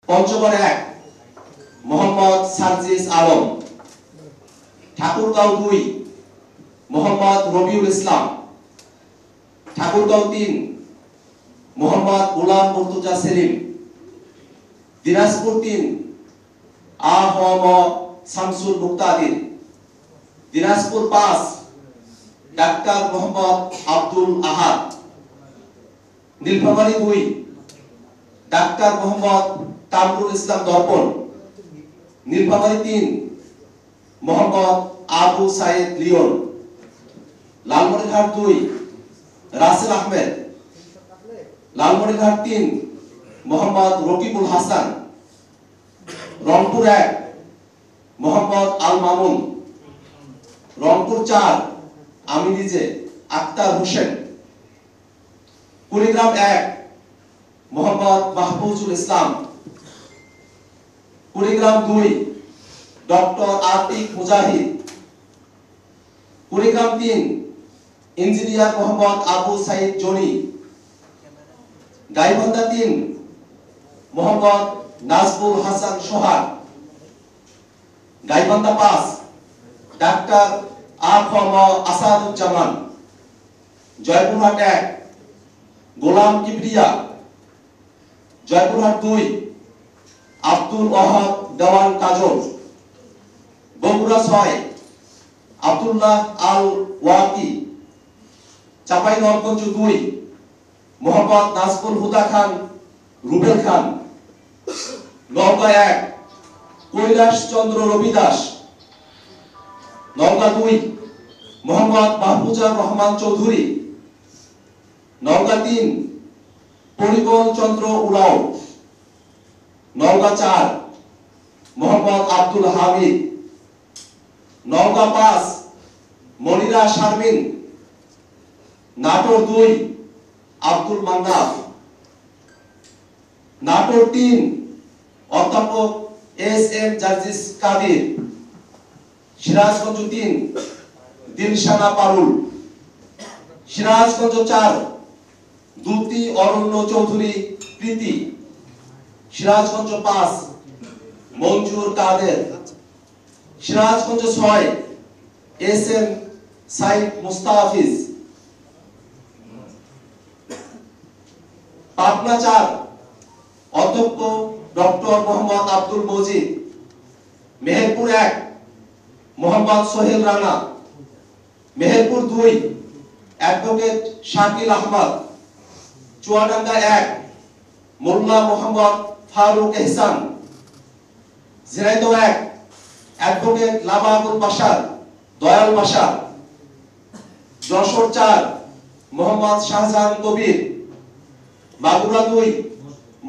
পঞ্চগড় 1 মোহাম্মদ সার্জিস আলম, ঠাকুরগাঁও 2 মোহাম্মদ রবিউল ইসলাম, ঠাকুরগাঁও 3 মোহাম্মদ গোলাম মুর্তজা সেলিম, দিনাজপুর 3 আ.হ.ম শামসুল মুক্তাদির, Dinajpur 5 doctor Mohammad Abdul আহাদ, Nilphamari 2 doctor Mohammad Kamrul Islam দর্পণ, Nilphamari 3 Mohammad Abu Saeed Leone, Lalmonirhat 2 Rasel Ahmed, Lalmonirhat 3 Mohammad Rakibul Hasan, Rangpur 1 Mohammad Al Mamun, Rangpur 4 আমি নিজে আক্তার হোসেন, কুড়িগ্রাম 1 মোহাম্মদ মাহফুজুল ইসলাম, Kurigram 2 doctor Atik মুজাহিদ, Kurigram 3 engineer Mohammad Abu Saeed Johnny, Gaibandha 3 Mohammad Nazbul Hasan Sohag, Gaibandha 5 doctor আ.খ.ম Asaduzzaman, Joypurhat 1 গোলাম কিবরিয়া, জয়পুরহাট 2 আব্দুল ওয়াহাব দেওয়ান কাজল, বগুড়া 6 আব্দুল্লাহ আল ওয়াকি, চাঁপাইনবাবগঞ্জ 2 মোহাম্মদ নাজমুল হুদা খান রুবেল খান, নওগাঁ 1 কৈলাস চন্দ্র রবিদাস, নওগাঁ 2 মোহাম্মদ মাহফুজার রহমান চৌধুরী, নওগাঁ 3 পরিমল চন্দ্র উরাও, নওগাঁ 4 মোহাম্মদ আব্দুল হামিদ, নওগাঁ 5 মনিরা শারমিন, নাটোর 2 আব্দুল মান্নাফ, নাটোর 3 অধ্যাপক এস.এম জার্জিস কাদির, সিরাজগঞ্জ 3 দিলশানা পারুল, সিরাজগঞ্জ 4 দুতি অরণ্য চৌধুরী প্রীতি, সিরাজগঞ্জ 5 মঞ্জুর কাদের, সিরাজগঞ্জ 6 এস.এম সাইদ মুস্তাফিজ, পাবনা 4 অধ্যক্ষ ডক্টর মোহাম্মদ আব্দুল মজিদ, মেহেরপুর 1 মোহাম্মদ সোহেল রানা, মেহেরপুর 2 অ্যাডভোকেট শাকিল আহমদ, চুয়াডাঙ্গা 1 মোল্লা মোহাম্মদ ফারুক এহসান, ঝিনাইদহ 1 অ্যাডভোকেট লাবাবুল বাশার দয়াল বাশা, যশোর 4 মোহাম্মদ শাহজাহান কবির, মাগুরা 2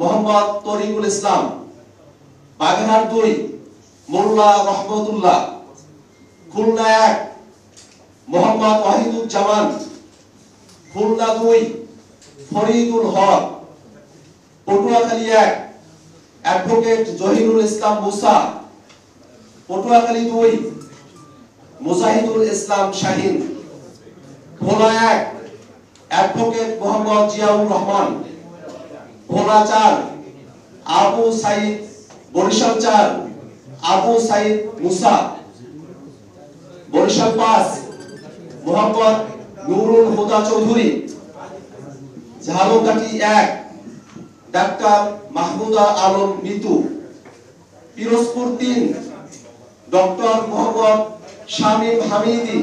মোহাম্মদ তরিকুল ইসলাম, বাগেরহাট 2 মোল্লা রহমতুল্লাহ, Khulna 1 Mohammad Wahiduzzaman, Khulna 2 Faridul Haque, Patuakhali 1 advocate Zahirul Islam Musa, Patuakhali 2 Mujahidul Islam Shahin, Bhola 1 advocate Mohammad Ziaur Rahman, Bhola 4 Abu Sayeed, Barishal 4 Abu Sayeed Musa, Barishal 5 Mohammad Nurul Huda Chowdhury, Jhalokati 1 doctor Mahmuda Alam Mitu, Pirojpur 3 doctor Mohammad Shamim Hamidi,